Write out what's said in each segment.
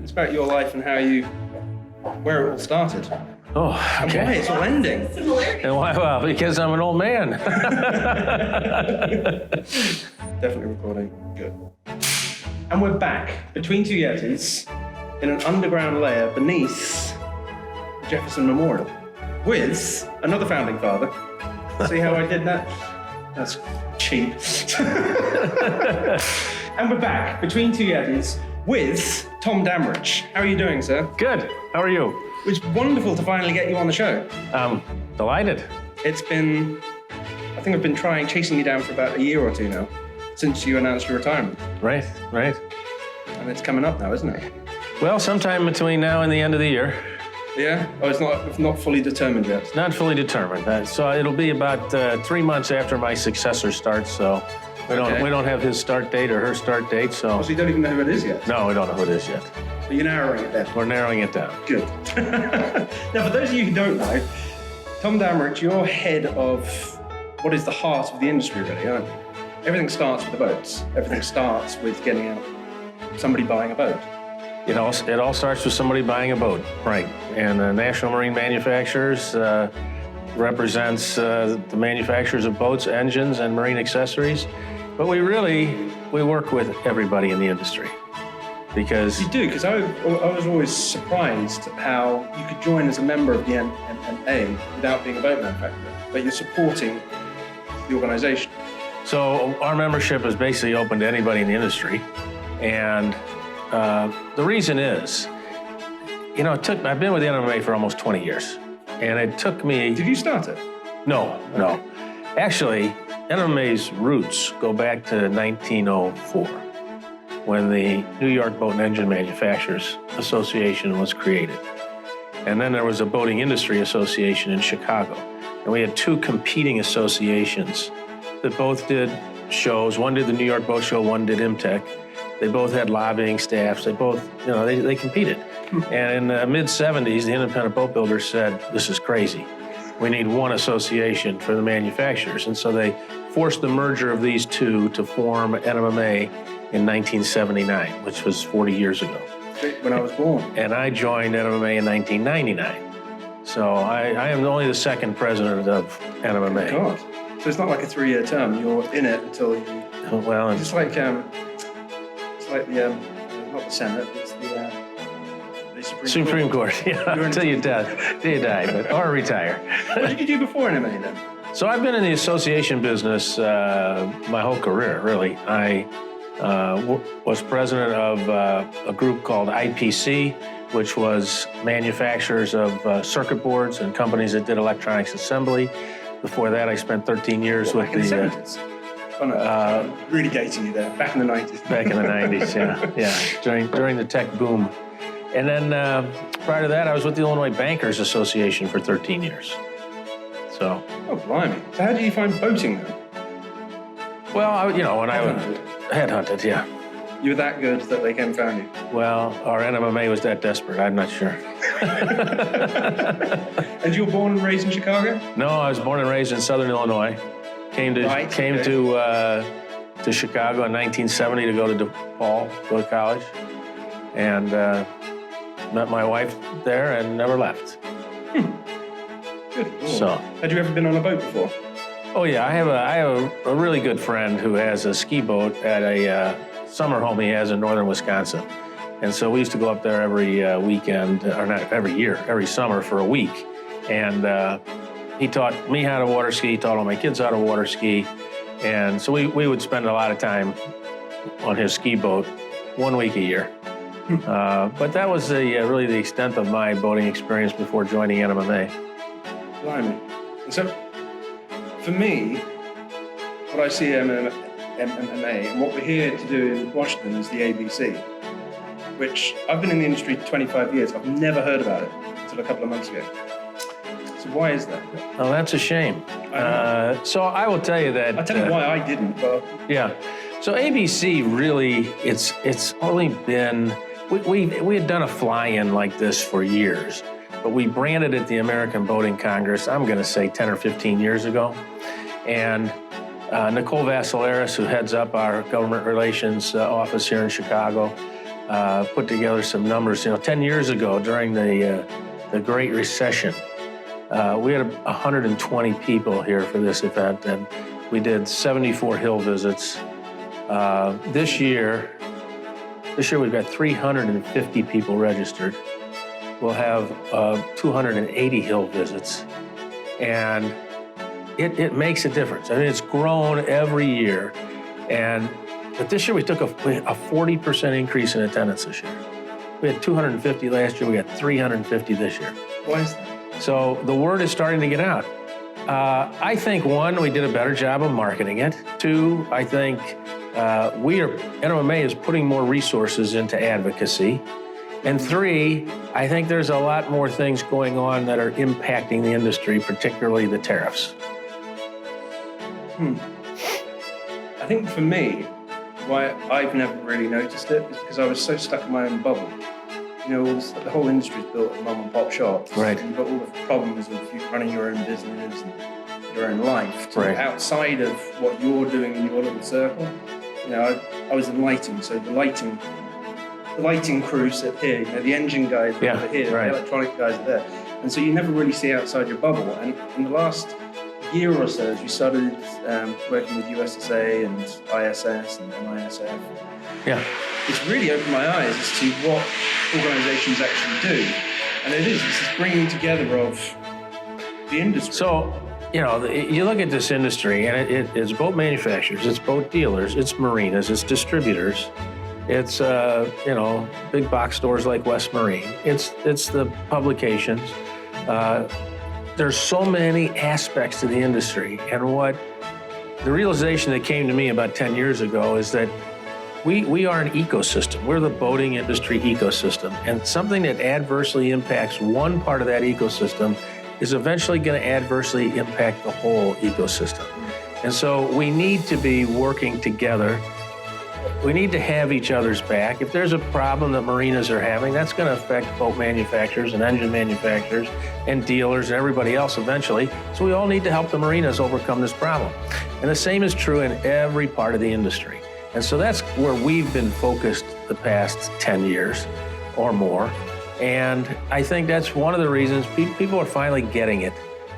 It's about your life and where it all started. Oh, okay. And why it's all ending. And why? Well, because I'm an old man. Definitely recording. Good. And we're back between two Yetis in an underground layer beneath the Jefferson Memorial with another founding father. See how I did that? That's cheap. And we're back between two Yetis with Tom Dammrich. How are you doing, sir? Good. How are you? It's wonderful to finally get you on the show. Delighted. I think I've been chasing you down for about a year or two now, since you announced your retirement. Right. And it's coming up now, isn't it? Well, sometime between now and the end of the year. Yeah? Oh, it's not fully determined yet. Not fully determined. So it'll be about 3 months after my successor starts. So we don't have his start date or her start date. So you don't even know who it is yet? No, we don't know who it is yet. But you're narrowing it down. We're narrowing it down. Good. Now, for those of you who don't know, Tom Dammrich, you're head of what is the heart of the industry, really, aren't you? Everything starts with the boats. Everything starts with getting out, somebody buying a boat. It all starts with somebody buying a boat, right? And National Marine Manufacturers represents the manufacturers of boats, engines, and marine accessories. But we work with everybody in the industry. Because you do, because I was always surprised at how you could join as a member of the NMMA without being a boat manufacturer, but you're supporting the organization. So our membership is basically open to anybody in the industry. And the reason is, I've been with the NMMA for almost 20 years. And it took me... Did you start it? No. Actually, NMMA's roots go back to 1904. When the New York Boat and Engine Manufacturers Association was created. And then there was a Boating Industry Association in Chicago. And we had two competing associations that both did shows. One did the New York Boat Show, one did IMTEC. They both had lobbying staffs. They both, they competed. And in the mid-'70s, the independent boat builders said, this is crazy. We need one association for the manufacturers. And so they forced the merger of these two to form NMMA in 1979, which was 40 years ago. When I was born. And I joined NMMA in 1999. So I am only the second president of NMMA. Oh, God. So it's not like a 3-year term. You're in it until you... Well, it's like the, not the Senate, it's the Supreme Court. Yeah, until you die, or retire. What did you do before NMMA then? So I've been in the association business my whole career, really. I was president of a group called IPC, which was manufacturers of circuit boards and companies that did electronics assembly. Before that, I spent 13 years with the 70s? Oh, no, I'm really dating you there. Back in the 90s. Back in the 90s, yeah. During the tech boom. And then prior to that, I was with the Illinois Bankers Association for 13 years. So. Oh, blimey. So how did you find boating then? Well, when I was headhunted, yeah. You were that good that they came and found you? Well, our NMMA was that desperate. I'm not sure. And you were born and raised in Chicago? No, I was born and raised in Southern Illinois. Came to Chicago in 1970 to go to DePaul, go to college, and met my wife there and never left. Good. So, had you ever been on a boat before? Oh yeah, I have a really good friend who has a ski boat at a summer home he has in northern Wisconsin. And so we used to go up there every weekend, or not every year, every summer for a week. And he taught me how to water ski, he taught all my kids how to water ski. And so we would spend a lot of time on his ski boat 1 week a year. But that was really the extent of my boating experience before joining NMMA. Blimey. And so, for me, what I see NMMA and what we're here to do in Washington is the ABC, which I've been in the industry 25 years. I've never heard about it until a couple of months ago. So why is that? Oh, that's a shame. So I will tell you that... I'll tell you why I didn't, but... Yeah. So ABC really, it's only been... We had done a fly-in like this for years, but we branded it the American Boating Congress, I'm going to say 10 or 15 years ago. And Nicole Vassilaris, who heads up our government relations office here in Chicago, put together some numbers. 10 years ago, during the Great Recession, we had 120 people here for this event, and we did 74 Hill visits. This year we've got 350 people registered. We'll have 280 Hill visits, and it makes a difference. I mean, it's grown every year, but this year we took a 40% increase in attendance this year. We had 250 last year, we got 350 this year. Why is that? So the word is starting to get out. I think, one, we did a better job of marketing it. Two, I think NMMA is putting more resources into advocacy. And three, I think there's a lot more things going on that are impacting the industry, particularly the tariffs. I think for me, why I've never really noticed it is because I was so stuck in my own bubble. The whole industry is built of mom and pop shops. Right. And you've got all the problems of you running your own business and your own life. Right. Outside of what you're doing in your little circle. I was in lighting, so the lighting crew sit here. The engine guys are over here. Right. The electronic guys are there, and so you never really see outside your bubble. And in the last year or so, as we started working with USSA and ISS and MISF, it's really opened my eyes as to what organizations actually do. And it's this bringing together of the industry. So, you look at this industry, and it's boat manufacturers, it's boat dealers, it's marinas, it's distributors, it's big box stores like West Marine, it's the publications. There's so many aspects to the industry, and what the realization that came to me about 10 years ago is that we are an ecosystem. We're the boating industry ecosystem, and something that adversely impacts one part of that ecosystem is eventually going to adversely impact the whole ecosystem. And so we need to be working together. We need to have each other's back. If there's a problem that marinas are having, that's going to affect boat manufacturers and engine manufacturers and dealers and everybody else eventually. So we all need to help the marinas overcome this problem. And the same is true in every part of the industry. And so that's where we've been focused the past 10 years or more. And I think that's one of the reasons people are finally getting it.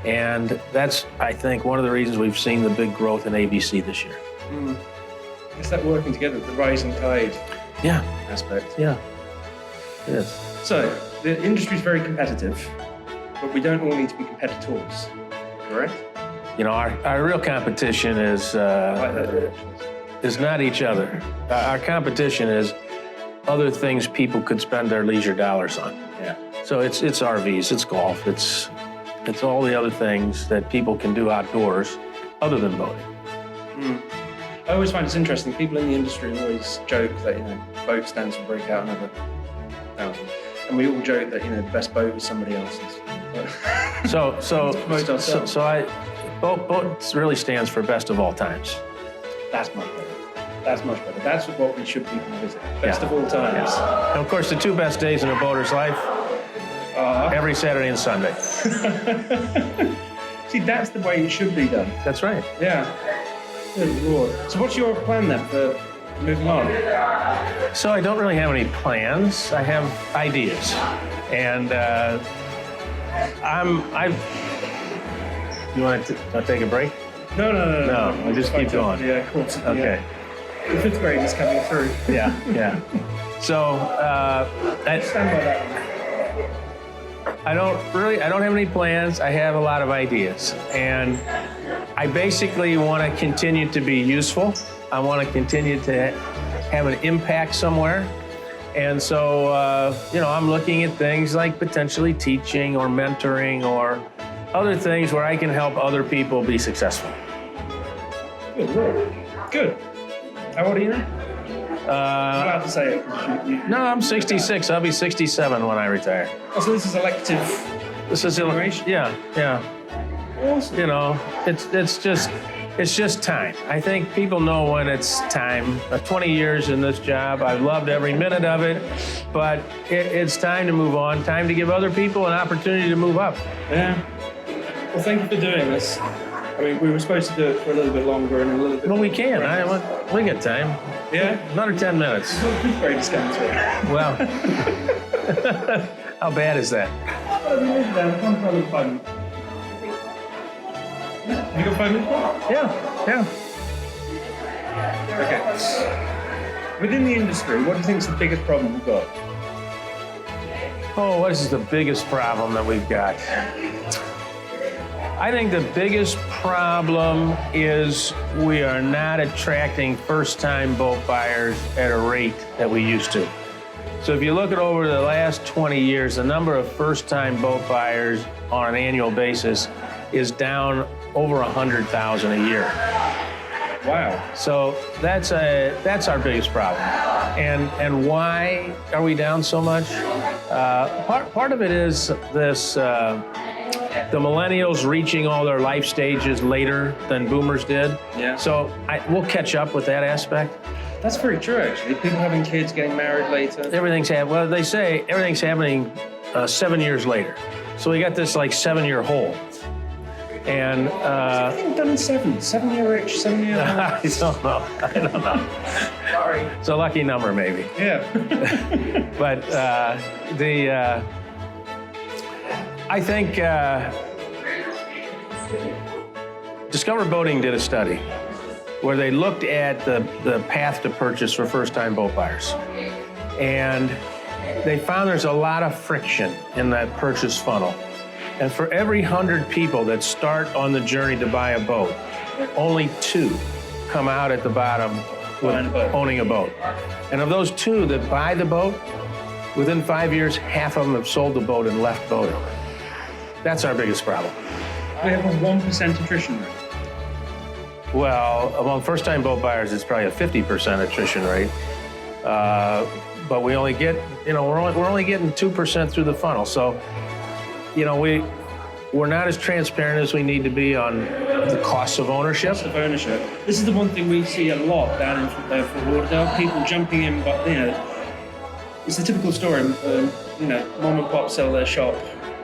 And that's, I think, one of the reasons we've seen the big growth in ABC this year. It's that working together, the rising tide aspect. Yeah, it is. So, the industry is very competitive, but we don't all need to be competitors, correct? Our real competition is not each other. Our competition is other things people could spend their leisure dollars on. Yeah. So it's RVs, it's golf, it's all the other things that people can do outdoors other than boating. I always find it's interesting. People in the industry always joke that boat stands for break out another 1,000, and we all joke that the best boat is somebody else's. Boat really stands for best of all times. That's much better. That's much better. That's what we should people visit. Best of all times. And of course, the two best days in a boater's life, every Saturday and Sunday. See, that's the way it should be done. That's right. Yeah. Good Lord. So what's your plan then for moving on? So I don't really have any plans. I have ideas. And you want to take a break? No. I'll just keep going. Yeah, of course. Okay. The fifth grade is coming through. Yeah. So Stand by that. I don't have any plans. I have a lot of ideas. And I basically want to continue to be useful. I want to continue to have an impact somewhere. And so, I'm looking at things like potentially teaching or mentoring or other things where I can help other people be successful. Good Lord. Good. How old are you now? I'm allowed to say it. No, I'm 66. I'll be 67 when I retire. Oh, so this is elective. This is generation? Yeah. Awesome. It's just time. I think people know when it's time. 20 years in this job, I've loved every minute of it, but it's time to move on, time to give other people an opportunity to move up. Yeah. Well, thank you for doing this. I mean, we were supposed to do it for a little bit longer and a little bit. Well, we can. We got time. Yeah. Another 10 minutes. Very discounted. Well, how bad is that? Well, we live there. Come for a little 5 minutes. You got 5 minutes? Yeah. Okay. Within the industry, what do you think is the biggest problem we've got? Oh, what is the biggest problem that we've got? I think the biggest problem is we are not attracting first-time boat buyers at a rate that we used to. So if you look at over the last 20 years, the number of first-time boat buyers on an annual basis is down over 100,000 a year. Wow. So that's our biggest problem. And why are we down so much? Part of it is this, the millennials reaching all their life stages later than boomers did. Yeah. So we'll catch up with that aspect. That's very true, actually. People having kids, getting married later. Well, they say everything's happening 7 years later. So we got this like 7-year hole. And I think done in 7-year itch, 7-year. I don't know. Sorry. It's a lucky number, maybe. Yeah. But I think Discover Boating did a study where they looked at the path to purchase for first-time boat buyers. And they found there's a lot of friction in that purchase funnel. And for every 100 people that start on the journey to buy a boat, only 2 come out at the bottom with owning a boat. And of those 2 that buy the boat, within 5 years, half of them have sold the boat and left boating. That's our biggest problem. We have a 1% attrition rate. Well, among first-time boat buyers, it's probably a 50% attrition rate. But we only get, we're only getting 2% through the funnel. So, we're not as transparent as we need to be on the costs of ownership. Cost of ownership. This is the one thing we see a lot down in Fort Lauderdale. People jumping in, but it's the typical story. Mom and pop sell their shop,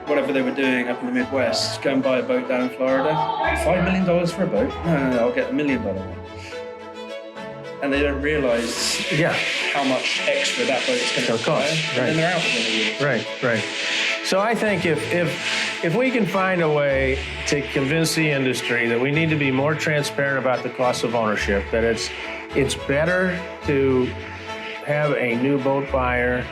whatever they were doing up in the Midwest, go and buy a boat down in Florida. $5 million for a boat? No, I'll get $1 million one. And they don't realize how much extra that boat is going to cost. Right. And then they're out within a year. Right. So I think if we can find a way to convince the industry that we need to be more transparent about the cost of ownership, that it's better to have a new boat buyer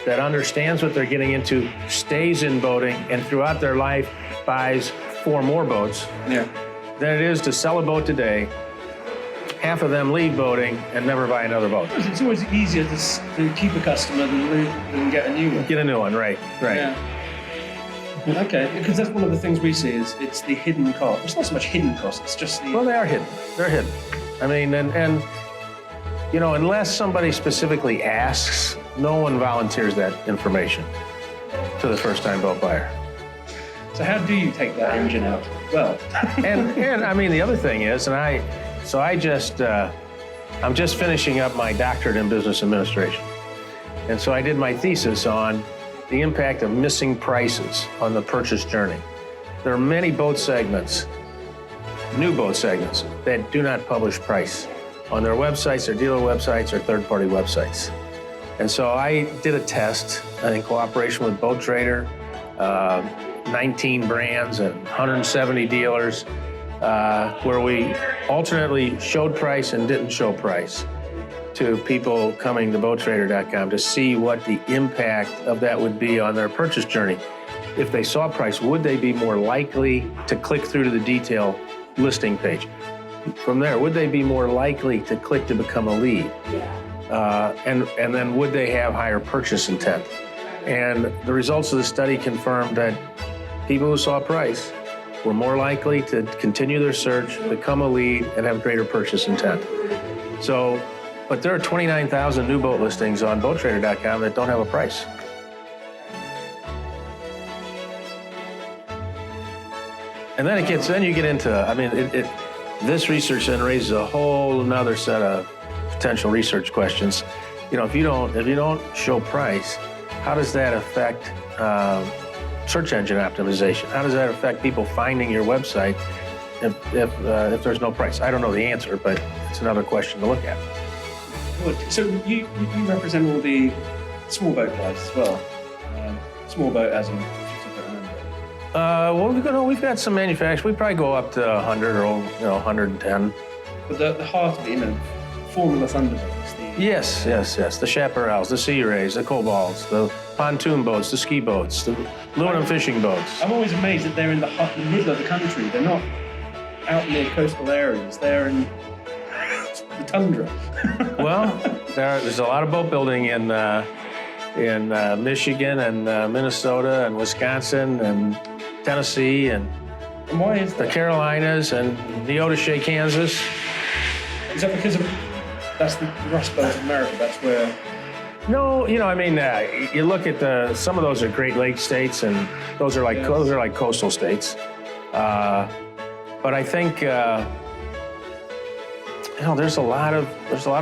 that understands what they're getting into, stays in boating, and throughout their life buys 4 more boats, than it is to sell a boat today, half of them leave boating and never buy another boat. It's always easier to keep a customer than get a new one. Get a new one, right. Yeah. Okay, because that's one of the things we see is it's the hidden cost. It's not so much hidden cost, it's just the... Well, they are hidden. They're hidden. I mean, and unless somebody specifically asks, no one volunteers that information to the first-time boat buyer. So how do you take that engine out? Well... and I mean, the other thing is, I'm just finishing up my doctorate in business administration. And so I did my thesis on the impact of missing prices on the purchase journey. There are many boat segments, new boat segments, that do not publish price on their websites, their dealer websites, or third-party websites. And so I did a test in cooperation with Boat Trader, 19 brands and 170 dealers, where we alternately showed price and didn't show price to people coming to boattrader.com to see what the impact of that would be on their purchase journey. If they saw price, would they be more likely to click through to the detail listing page? From there, would they be more likely to click to become a lead? And then would they have higher purchase intent? And the results of the study confirmed that people who saw price were more likely to continue their search, become a lead, and have greater purchase intent. So, but there are 29,000 new boat listings on boattrader.com that don't have a price. And then you get into, this research then raises a whole another set of potential research questions. If you don't show price, how does that affect search engine optimization? How does that affect people finding your website if there's no price. I don't know the answer, but it's another question to look at. Good. So you represent all the small boat guys as well. Small boat as in 50-foot and under. Well, we've got some manufacturers. We probably go up to 100 or 110. But the heart of it, Formula Thunderbolts. Yes. The chaparrals, the sea rays, the cobals, the pontoon boats, the ski boats, the aluminum fishing boats. I'm always amazed that they're in the middle of the country. They're not out near coastal areas. They're in the tundra. Well, there's a lot of boat building in Michigan and Minnesota and Wisconsin and Tennessee and why is the that? Carolinas and Neodesha, Kansas. Is that because that's the Rust Belt of America? That's where. No, you look at some of those are Great Lakes states, and those are like coastal states. But I think there's a lot of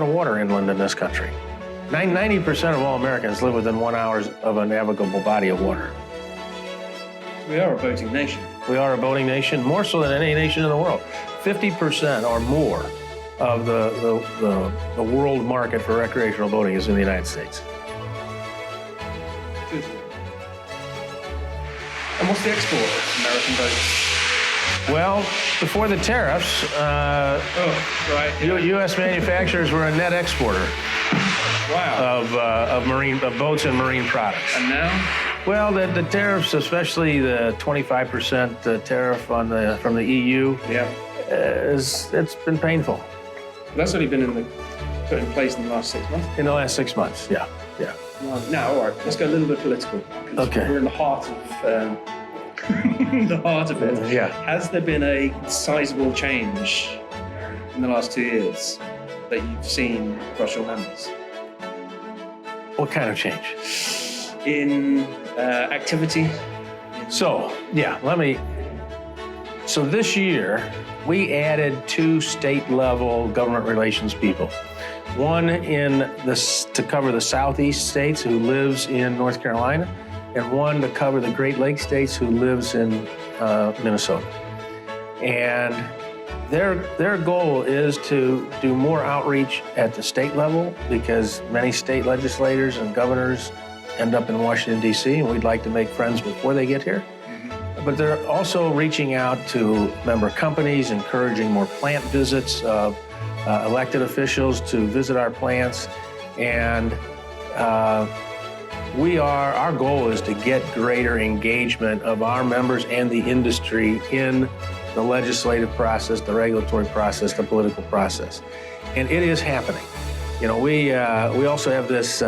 water inland in this country. 90% of all Americans live within 1 hour of a navigable body of water. We are a boating nation. We are a boating nation, more so than any nation in the world. 50% or more of the world market for recreational boating is in the United States. Good. And what's the export of American boats? Well, before the tariffs, U.S. manufacturers were a net exporter. Wow. Of boats and marine products. And now? Well, the tariffs, especially the 25% tariff from the EU, it's been painful. That's only been put in place in the last 6 months. In the last 6 months, yeah. Now, all right, let's go a little bit political. Okay. We're in the heart of it. Yeah. Has there been a sizable change in the last 2 years that you've seen across your members? What kind of change? In activity? So this year, we added 2 state-level government relations people. One to cover the southeast states who lives in North Carolina, and one to cover the Great Lakes states who lives in Minnesota. And their goal is to do more outreach at the state level because many state legislators and governors end up in Washington, D.C., and we'd like to make friends before they get here. But they're also reaching out to member companies, encouraging more plant visits of elected officials to visit our plants. And our goal is to get greater engagement of our members and the industry in the legislative process, the regulatory process, the political process. And it is happening. We also have this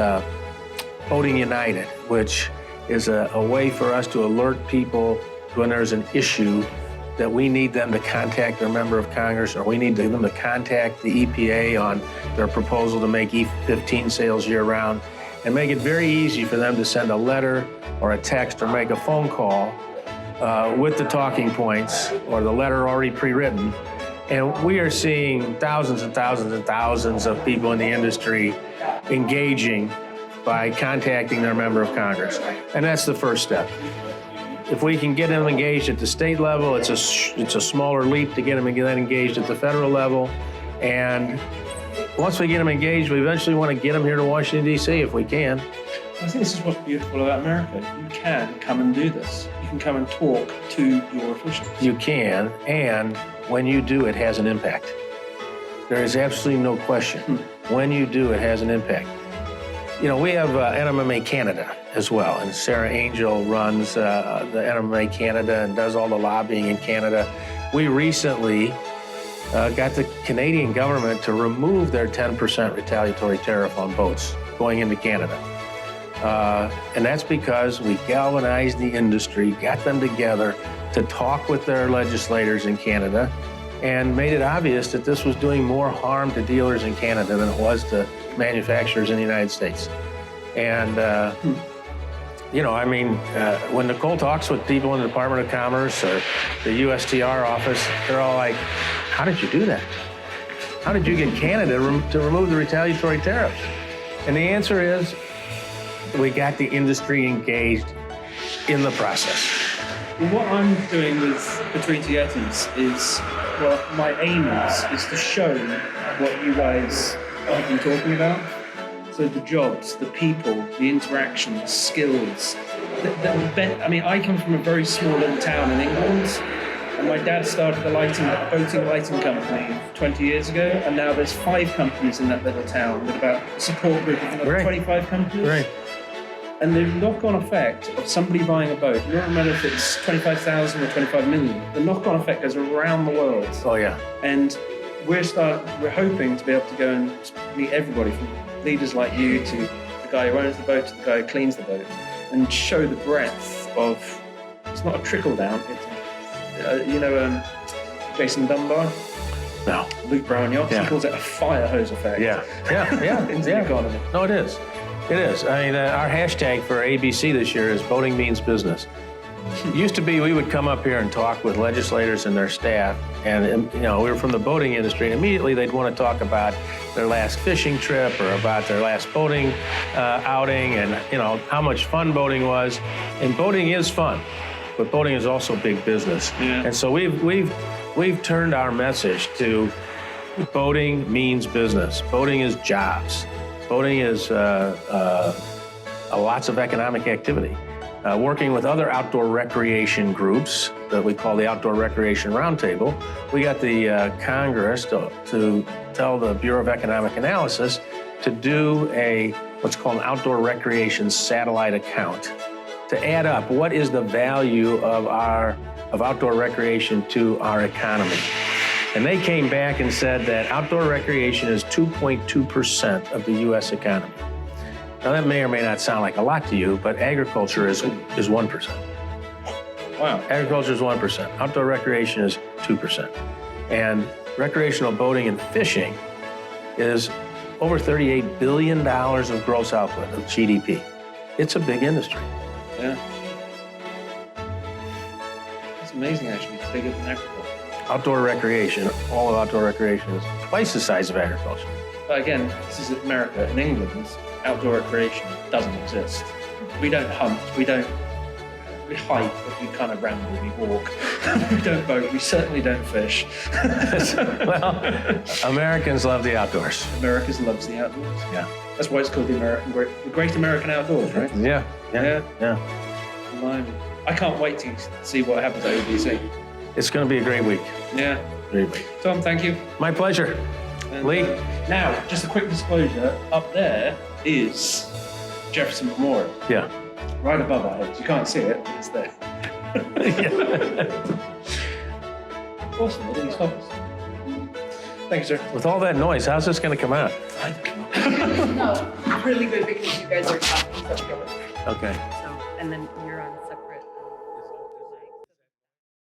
Voting United, which is a way for us to alert people when there's an issue that we need them to contact their member of Congress, or we need them to contact the EPA on their proposal to make E15 sales year-round, and make it very easy for them to send a letter or a text or make a phone call with the talking points or the letter already pre-written. And we are seeing thousands and thousands and thousands of people in the industry engaging by contacting their member of Congress. And that's the first step. If we can get them engaged at the state level, it's a smaller leap to get them engaged at the federal level. And once we get them engaged, we eventually want to get them here to Washington, D.C. if we can. I think this is what's beautiful about America. You can come and do this. You can come and talk to your officials. You can, and when you do, it has an impact. There is absolutely no question. When you do, it has an impact. We have NMMA Canada as well, and Sarah Angel runs the NMMA Canada and does all the lobbying in Canada. We recently got the Canadian government to remove their 10% retaliatory tariff on boats going into Canada. And that's because we galvanized the industry, got them together to talk with their legislators in Canada, and made it obvious that this was doing more harm to dealers in Canada than it was to manufacturers in the United States. And, when Nicole talks with people in the Department of Commerce or the USTR office, they're all like, how did you do that? How did you get Canada to remove the retaliatory tariffs? And the answer is, we got the industry engaged in the process. Well, what I'm doing with Between Two Yetis is, well, my aim is to show what you guys have been talking about. So the jobs, the people, the interaction, the skills. I mean, I come from a very small little town in England, and my dad started a boating lighting company 20 years ago, and now there's 5 companies in that little town with about a support group of another 25 companies. Right. And the knock-on effect of somebody buying a boat, it doesn't matter if it's 25,000 or 25 million, the knock-on effect goes around the world. Oh, yeah. And we're hoping to be able to go and meet everybody from leaders like you to the guy who owns the boat to the guy who cleans the boat, and show the breadth of, it's not a trickle down, it's, Jason Dunbar? No. Luke Brown Yachts, he calls it a fire hose effect. Yeah. into the economy. No, it is. It is. I mean, our hashtag for ABC this year is Boating Means Business. It used to be we would come up here and talk with legislators and their staff, and we were from the boating industry, and immediately they'd want to talk about their last fishing trip or about their last boating outing, and how much fun boating was. And boating is fun, but boating is also big business. Yeah. And so we've turned our message to boating means business. Boating is jobs. Boating is lots of economic activity. Working with other outdoor recreation groups that we call the Outdoor Recreation Roundtable, we got the Congress to tell the Bureau of Economic Analysis to do what's called an outdoor recreation satellite account to add up what is the value of outdoor recreation to our economy. And they came back and said that outdoor recreation is 2.2% of the U.S. economy. Now, that may or may not sound like a lot to you, but agriculture is 1%. Wow. Agriculture is 1%. Outdoor recreation is 2%. And recreational boating and fishing is over $38 billion of gross output of GDP. It's a big industry. Yeah. It's amazing, actually. It's bigger than agriculture. Outdoor recreation, all of outdoor recreation is twice the size of agriculture. But again, this is America. In England, outdoor recreation doesn't exist. We don't hunt, we hike, but we kind of ramble, we walk. We don't boat, we certainly don't fish. Well, Americans love the outdoors. America loves the outdoors. Yeah. That's why it's called the Great American Outdoors, right? Yeah. Blimey. I can't wait to see what happens at ABC. It's going to be a great week. Yeah. Great week. Tom, thank you. My pleasure. And, Lee? Now, just a quick disclosure. Up there is Jefferson Memorial. Yeah. Right above our heads. You can't see it, but it's there. Awesome. They didn't stop us. Thank you, sir. With all that noise, how's this going to come out? I don't know. No, really good because you guys are talking so good. Okay. So, and then you're on separate.